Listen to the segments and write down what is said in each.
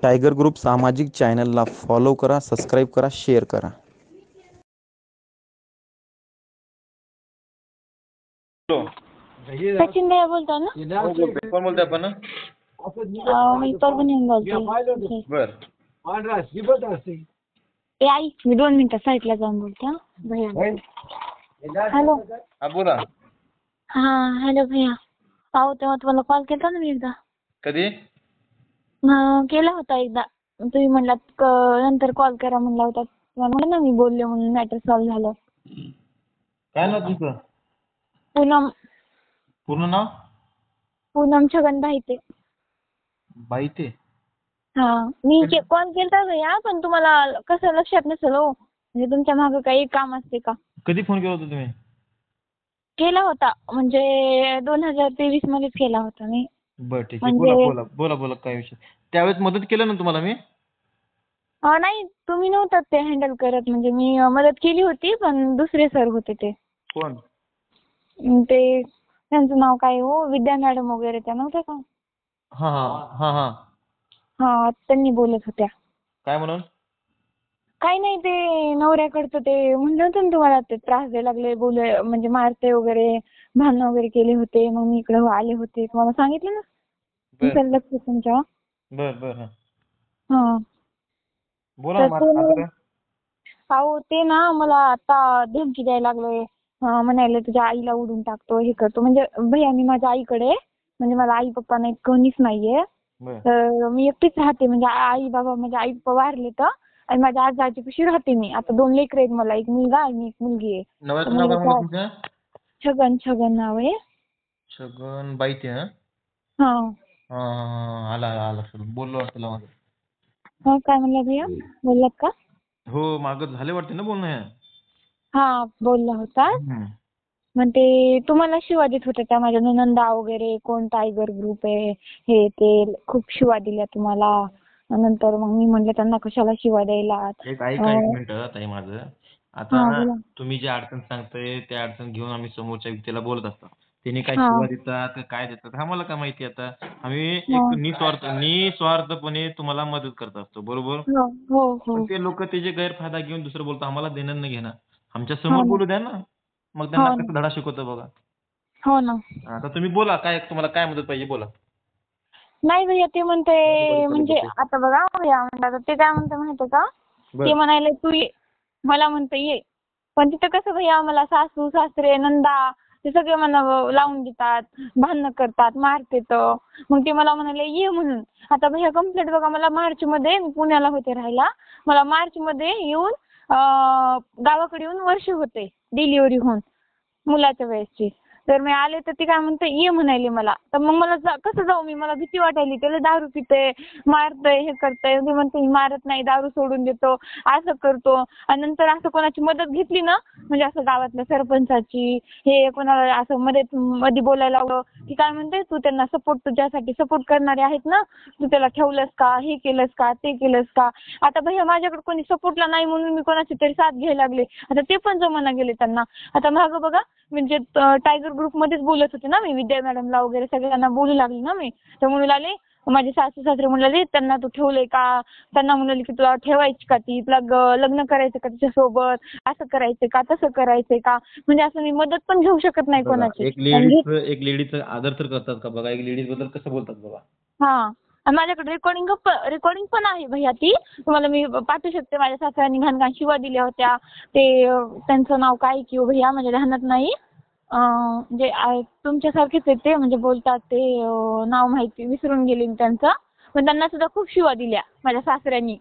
Tiger group सामाजिक चॅनलला follow करा, सबस्क्राईब करा, शेअर करा. सचिन भैया बोलता ना? हो बोलतोय. कोण बोलतोय आपण? मी परभणीहून बोलते. बर. ए आई, मी 2 मिनिटं साईडला जाऊन बोलते हा भैया. हॅलो. हा बोला. हा हॅलो भैया. अहो तेव्हा तुम्हाला कॉल केला ना मी एकदा. कधी? केला होता एकदा. तुम्ही म्हणलात नंतर कॉल करा म्हणला होता. तुम्हाला म्हणलं ना मी बोलले म्हणून मॅटर सॉल्व्ह झालं. काय नाव तुमचं? पूनम. पूर्ण नाव? पूनम छगन बाहिते. बाईते? हा मी कॉल केलता भैया, पण तुम्हाला कसं लक्षात नसेल हो. म्हणजे तुमच्या मागं काही काम असते का? कधी फोन केला होता तुम्ही? केला होता म्हणजे 2023 मध्येच केला होता मी. बरं ठीक आहे. बोला बोला बोला बोला काय विषय. त्यावेळेस मदत केलं ना तुम्हाला मी? नाही तुम्ही नव्हतात ते हँडल करत. म्हणजे मी मदत केली होती पण दुसरे सर होते ते. कोण? ते त्यांचं नाव काय हो, विद्या मॅडम वगैरे त्या नव्हत्या का? हा हा हा हा. हा त्यांनी बोलत होत्या. काय म्हणून? काही नाही ते नवऱ्याकडचं ते म्हणलं होतं ना तुम्हाला, ते त्रास द्यायला लागले, म्हणजे मारते वगैरे, भांडणं वगैरे केले होते. मग मी इकडे आले होते तुम्हाला सांगितलं ना. तुमचं लक्ष तुमच्या. बर बर. हा बोला ना. अहो ते ना मला आता धमकी द्यायला लागले. म्हणाले तुझ्या आईला उडून टाकतो, हे करतो. म्हणजे भैया मी माझ्या आईकडे, म्हणजे मला आई पप्पा नाही, कोणीच नाहीये. तर मी एकटीच राहते. म्हणजे आई बाबा म्हणजे आई पप्पा वारले तर, आणि माझ्या आजी आजीपाशी राहते मी. आता 2 लेकरं आहेत मला, एक मुलगा आणि एक मुलगी आहे. नवऱ्याचं नाव काय म्हणलं तुमचं? छगन नाव आहे. छगन बाईते? हा हा आला बोललो वाटतं मला. हा काय म्हणला भैया, बोललात का? हो मागं झाले वाटते ना बोलणं हे. हा बोलला होता. मग ते तुम्हाला शिवा देत होत्या त्या माझ्या नंदा वगैरे, कोण टायगर ग्रुप आहे हे ते, खूप शिवा दिल्या तुम्हाला. नंतर मग मी म्हणलं त्यांना कशाला शिवा द्यायला. एक मिनिट ताई माझं. आता तुम्ही जे अडचण सांगताय त्या अडचण घेऊन आम्ही समोरच्या व्यक्तीला बोलत असतो. त्यांनी काय शिवा देतात काय देतात आम्हाला काय माहिती. आता आम्ही एक निस्वार्थपणे तुम्हाला मदत करत असतो, बरोबर? पण ते लोक त्याचे गैरफायदा घेऊन दुसरं बोलतात, आम्हाला देणं न घेणं. आमच्या समोर बोलू द्या ना, मग त्यांना कसं धडा शिकवतो बघा. हो ना. आता तुम्ही बोला, काय तुम्हाला काय मदत पाहिजे बोला. नाही भैया ते म्हणते, म्हणजे आता बघा भैया म्हणतात ते काय म्हणते माहिती का, ते म्हणाले तू ये, मला म्हणते ये. पण तिथं कसं भैया मला सासू सासरे नंदा ते सगळे मला लावून देतात, भांडणं करतात, मारतात. मग ते मला म्हणाले ये म्हणून. आता भैया कंप्लेंट बघा, मला मार्च मध्ये मी पुण्याला होते राहायला, मला मार्च मध्ये येऊन गावाकडे येऊन वर्ष होते डिलिव्हरी होऊन मुलाच्या वेळेसची. तर मी आले तर ती काय म्हणते ये म्हणाली मला. तर मग मला कसं जाऊ मी, मला भीती वाटायली. त्याला दारू पिते, मारतय, हे करतय. मी म्हणते मी मारत नाही, दारू सोडून देतो, असं करतो. आणि नंतर असं कोणाची मदत घेतली ना, म्हणजे असं गावातल्या सरपंचाची हे कोणाला असं मध्ये बोलायला लागलं की काय म्हणते तू त्यांना सपोर्ट, तुझ्यासाठी सपोर्ट करणारे आहेत ना, तू त्याला ठेवलंस का, हे केलंस का, ते केलंस का. आता भैया माझ्याकडे कोणी सपोर्टला नाही म्हणून मी कोणाची तरी साथ घ्यायला लागले. आता ते पण जमाना गेले त्यांना. आता मागं बघा म्हणजे टायगर ग्रुप मध्येच बोलत होते ना मी, विद्या मॅडमला वगैरे सगळ्यांना बोलू लागली ना मी. तर म्हणू लागले माझे सासू सासरे म्हणाले त्यांना तू ठेवलंय का, त्यांना म्हणाले की तुला ठेवायची का, ती तुला लग्न करायचं का तिच्यासोबत, असं करायचंय का, तसं करायचंय का. म्हणजे असं मी मदत पण घेऊ शकत नाही कोणाची. एक लेडीचा आदर तर करतात का बघा, एक लेडीज बद्दल कसं बोलतात बघा. हा माझ्याकडे रेकॉर्डिंग पण आहे भैया, ती तुम्हाला मी पाठवू शकते. माझ्या सासऱ्यांनी घाण शिवा दिल्या होत्या. ते त्यांचं नाव काय की भैया माझ्या ध्यानात नाही. म्हणजे तुमच्यासारखेच आहेत ते, म्हणजे बोलतात ते, नाव माहिती विसरून गेले मी त्यांचं. पण त्यांना सुद्धा खूप शिवा दिल्या माझ्या सासऱ्यांनी.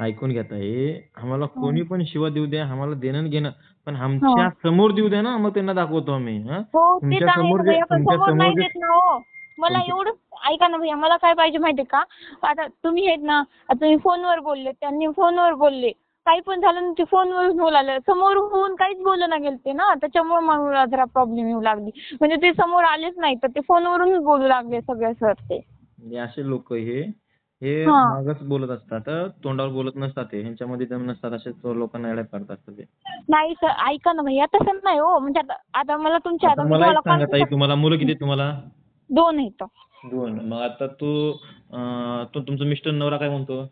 ऐकून घेता हे, आम्हाला कोणी पण शिवा देऊ द्या, आम्हाला देणं घेणं, पण आमच्या समोर देऊ द्या ना, मग त्यांना दाखवतो आम्ही. हो ते तर आहे ना भैया, पण समोर नाही देत ना हो. मला एवढंच ऐका ना भैया, मला काय पाहिजे माहितीये का, आता तुम्ही आहेत ना, आता तुम्ही फोनवर बोलले, त्यांनी फोनवर बोलले, काही पण झालं ना ते फोनवरून बोलायला, समोर होऊन काहीच बोलणं गेलते ना, त्याच्यामुळे मला जरा प्रॉब्लेम येऊ लागली. म्हणजे ते समोर आलेच नाही तर ते फोनवरूनच बोलू लागले सगळे सर. ते असे लोक हे मागच बोलत असतात, तोंडावर बोलत नसतात. ते ह्यांच्यामध्ये दम नसतात, असे लोकांना अडॅप्ट करतात ते. नाही सर ऐका ना भैया, तसं नाही हो. म्हणजे आता मला तुमच्या मला एक सांगा ताई, तुम्हाला मुलं किती तुम्हाला? 2 आहेत. 2. मग आता तुमचं मिस्टर नवरा काय म्हणतो?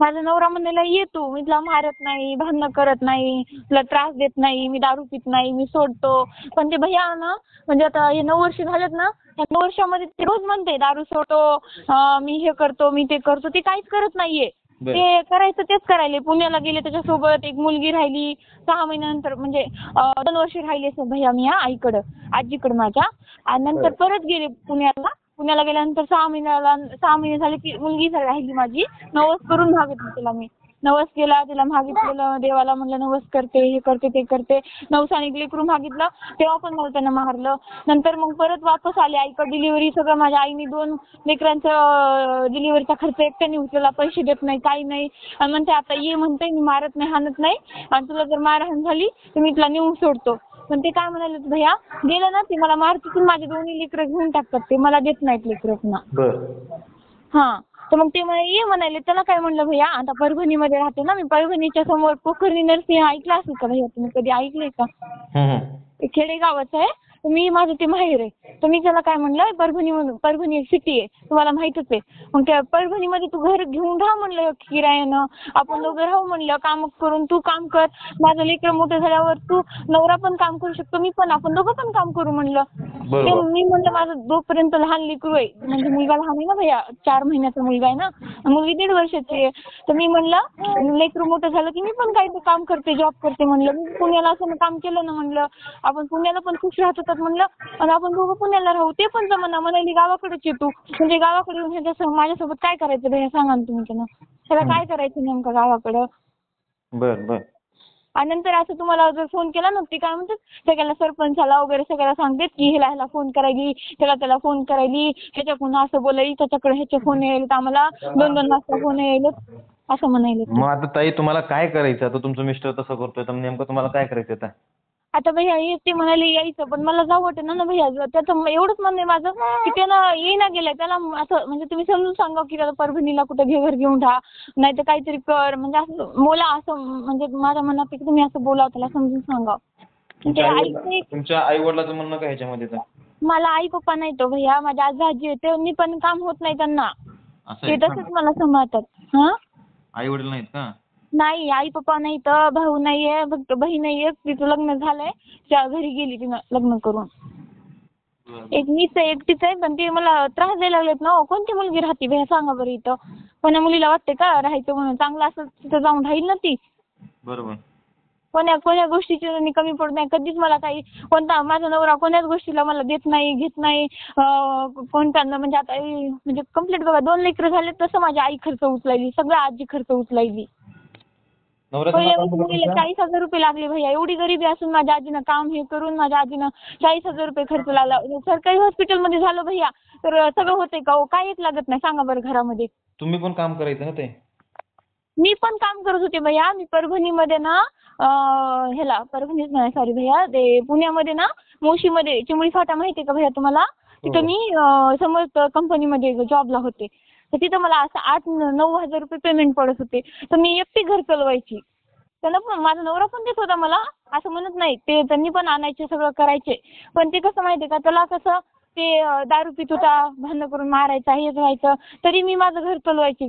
माझा नवरा म्हणायला ये तू, मी तुला मारत नाही, भांडणं करत नाही, तुला त्रास देत नाही, मी दारू पित नाही, मी सोडतो. पण ते भैया ना म्हणजे आता हे 9 वर्ष झालेत ना, त्या 9 वर्षामध्ये ते रोज म्हणते दारू सोडतो, मी हे करतो, मी ते करतो. ते काहीच करत नाहीये. ते करायचं तेच करायले. पुण्याला गेले त्याच्यासोबत एक मुलगी राहिली 6 महिन्यानंतर, म्हणजे 2 वर्ष राहिले असेल भैया मी आईकडं, आजीकडं माझ्या. आणि नंतर परत गेले पुण्याला गेल्यानंतर 6 महिने झाले की मुलगी राहिली माझी. नवस करून मागितलं तिला मी. नवस केला, तिला मागितलेलं, देवाला म्हणलं नवस करते, हे करते, ते करते. नवसाने लेकरू मागितलं, तेव्हा पण मला त्यानं मारलं. नंतर मग परत वापस आले आईकडे. डिलिव्हरी सगळं माझ्या आईने 2 लेकरांचं डिलिव्हरीचा खर्च एकट्याने उचलला, पैसे देत नाही, काही नाही. आणि म्हणते आता ये म्हणते, मी मारत नाही, हाणत नाही, आणि तुला जर मारहाण झाली तर मी तुला नेऊन सोडतो. पण ते काय म्हणाले भैया, गेलं ना ते मला मारतीतून माझे 2 लेकरं घेऊन टाकतात, ते मला देत नाहीत लेकरं पुन्हा. हा, तर मग ते मला ये म्हणाले. त्याला काय म्हणलं भैया, आता परभणीमध्ये राहते ना मी, परभणीच्या समोर पोखर्णी नरसिंह ऐकलं असेल का भैया, तुम्ही कधी ऐकलंय का? ते खेडेगावाचं आहे. तर माझं ते माहेर आहे. तर मी त्याला काय म्हणलं, परभणी एक सिटी आहे, तुम्हाला माहितच आहे. मग त्या परभणीमध्ये तू घर घेऊन राहा म्हणलं किरायानं, आपण दोघं राहू म्हणलं, काम करून. तू काम कर, माझं लेकरं मोठं झाल्यावर तू नवरा पण काम करू शकतो, मी पण, आपण दोघं पण काम करू म्हणलं. ते मी म्हणलं माझं जोपर्यंत लहान लेकरू आहे, म्हणजे मुलगा लहान आहे ना भैया, 4 महिन्याचा मुलगा आहे ना, मुलगी 1.5 वर्षाची आहे. तर मी म्हणलं लेकरू मोठं झालं की मी पण काही काम करते, जॉब करते म्हणलं. मी पुण्याला असं काम केलं ना म्हणलं, आपण पुण्याला पण खुश राहत होतात म्हणलं, आणि आपण दोघं पुण्याला राहू. ते पण जमना म्हणाली, गावाकडेच येतो. म्हणजे गावाकडे येऊन ह्याच्यासोबत माझ्यासोबत काय करायचं भैया, सांगा ना तुम्ही त्यांना. त्याला काय करायचं नेमकं गावाकडं? बर. आणि नंतर असं तुम्हाला जर फोन केला ना, ते काय म्हणतात सगळ्याला, सरपंचाला वगैरे सगळ्याला सांगतात की ह्याला फोन करायली, त्याला फोन करायली, ह्याच्याकडून असं बोलायली, त्याच्याकडे ह्याचे फोन यायलेत, आम्हाला 2-2 वाजता फोन यायलेत, असं म्हणायले. मग आता ताई तुम्हाला काय करायचं? आता तुमचं मिस्टर तसं करतोय, तर नेमकं तुम्हाला काय करायचं आता? आता भैया ते म्हणाले यायचं, पण मला जाऊ वाटत ना भैया. त्याचं एवढंच म्हणणं आहे माझं की त्यानं येईना गेलाय. त्याला असं म्हणजे तुम्ही समजून सांगा की त्याला परभणीला कुठं घर घेऊन राहा, नाही तर काहीतरी कर, म्हणजे असं बोला, असं म्हणजे माझ्या मनात की तुम्ही असं बोलावं, त्याला समजून सांगा. तुमच्या आई वडिलांचं म्हणणं काय ह्याच्यामध्ये? मला आई पप्पा नाही तो भैया, माझ्या आजी आजी आहे, त्यांनी पण काम होत नाही त्यांना, ते तसंच मला सांभाळतात. हा, आई वडील नाहीत का? नाही, आई पप्पा नाही, तर भाऊ नाहीये, फक्त बहीण नाहीये. तिचं लग्न झालंय, त्या घरी गेली तिनं लग्न करून. एक मीच एकटीच आहे, पण ते मला त्रास द्यायला लागलेत ना. कोणती मुलगी राहते भैया सांगा बरं इथं? कोण्या मुलीला वाटते का राहायचं म्हणून? चांगलं असं तिथं जाऊन राहील ना ती. बरोबर. कोण्या गोष्टीची मी कमी पडत नाही कधीच. मला काही माझा नवरा कोण्याच गोष्टीला मला देत नाही, घेत नाही. कोणत्या म्हणजे आता म्हणजे कंप्लीट बघा 2 लेकरं झाले तसं माझी आई खर्च उचलायली, सगळं आजी खर्च उचलायली. पहिल्या मुलीला 40,000 रुपये लागले भैया. एवढी गरिबी असून माझ्या आजीनं काम हे करून माझ्या आजीनं 40,000 रुपये खर्च लागला. सरकारी हॉस्पिटलमध्ये झालं भैया तर सगळं होतंय का हो? काहीच लागत नाही, सांगा बरं घरामध्ये. तुम्ही पण काम करायचं ना ते? मी पण काम करत होते भैया. मी परभणीमध्ये ना परभणीच नाही सॉरी भैया, ते पुण्यामध्ये ना मोशीमध्ये चिमुळी फाटा माहितीये का भैया तुम्हाला? तिथं मी समर्थ कंपनीमध्ये जॉबला होते. तर तिथं मला असं 8-9 हजार रुपये पेमेंट पडत होते. तर मी एकटी घर चालवायची. त्यांना पण माझा नवरा पण देत होता मला, असं म्हणत नाही. ते त्यांनी पण आणायचे, सगळं करायचे. पण ते कसं माहितीये का, त्याला कसं ते दारू पित होता, भांडणं करून मारायचा, हेच व्हायचं. तरी मी माझं घर चालवायची.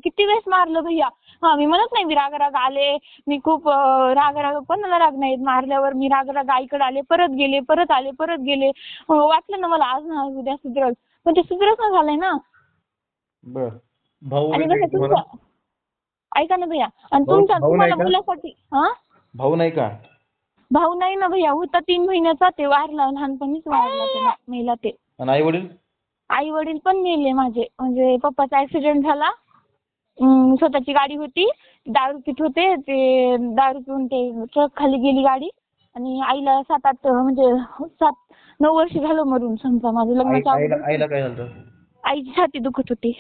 किती वेळेस मारलं भैया. हा, मी म्हणत नाही मी राग आले, मी खूप राग कोणाला राग नाही. मारल्यावर मी राग आईकडे आले, परत गेले, परत आले, परत गेले. वाटलं ना मला आज ना उद्या सुधरल, पण ते सुधरच ना झालंय ना. बर. भाऊ आणि कसं तुमचं ऐका ना भैया, आणि तुम्हाला मुलासाठी भाऊ नाही का? भाऊ नाही ना भैया, होता 3 महिन्याचा, ते वारला, लहानपणीच वारला मेला ते. आणि आई वडील? आई वडील पण मेले माझे. म्हणजे पप्पाचा ऍक्सिडेंट झाला, स्वतःची गाडी होती, दारू पित होते, ते दारू पिऊन ते ट्रक खाली गेली गाडी, आणि आईला 7-8 म्हणजे 7-9 वर्ष झालं मरून. समजा माझं लग्नाच्या आईला काय झालं? आईची छाती दुखत होती.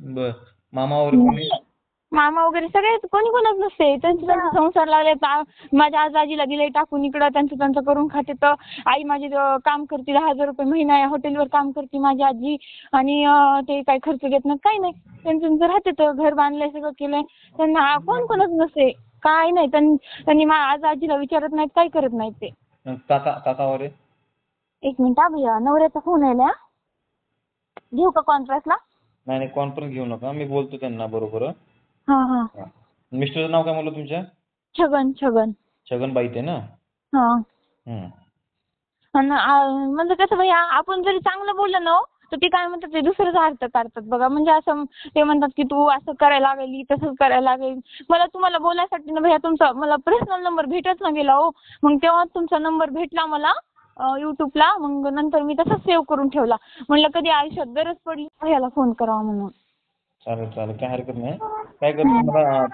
बर. मामा वगैरे? मामा वगैरे सगळे कोणीच नसते. त्यांचा संसार लागले. माझ्या आजीला दिले टाकून इकडं, त्यांचं करून खाते. तर आई माझी काम करते, 10,000 रुपये महिना हॉटेलवर काम करते माझी आजी, आणि ते काही खर्च घेत नाही, काही नाही. त्यांचं राहते, तर घर बांधलंय, सगळं केलंय. त्यांना कोणच नसते, काय नाही. त्यांनी आजीला विचारत नाहीत, काही करत नाहीत ते. काका वगैरे? एक मिनिट भैया, नवऱ्याचा फोन आहे ना. घेऊ का कॉन्फरन्सला? नाही नाही कॉन्फरन्स घेऊ नका, मी बोलतो त्यांना बरोबर. हा हा. मिस्टरचं नाव काय म्हणलं तुमच्या? छगन. छगन बाईते ना? हा. हम्म. आणि म्हणजे कसं भैया आपण जरी चांगलं बोललं ना हो, तर ते काय म्हणतात ते दुसरंच अर्थ काढतात बघा. म्हणजे असं ते म्हणतात की तू असं करायला लागली, तसंच करायला लागेल. मला तुम्हाला बोलायसाठी ना भैया तुमचा मला पर्सनल नंबर भेटच ना गेला हो. मग तेव्हा तुमचा नंबर भेटला मला युट्यूबला. मग नंतर मी तसंच सेव्ह करून ठेवला. म्हणलं कधी आयुष्यात गरज पडली भैयाला फोन करावा म्हणून. चालेल चालेल, काय हरकत नाही. काय करतो मला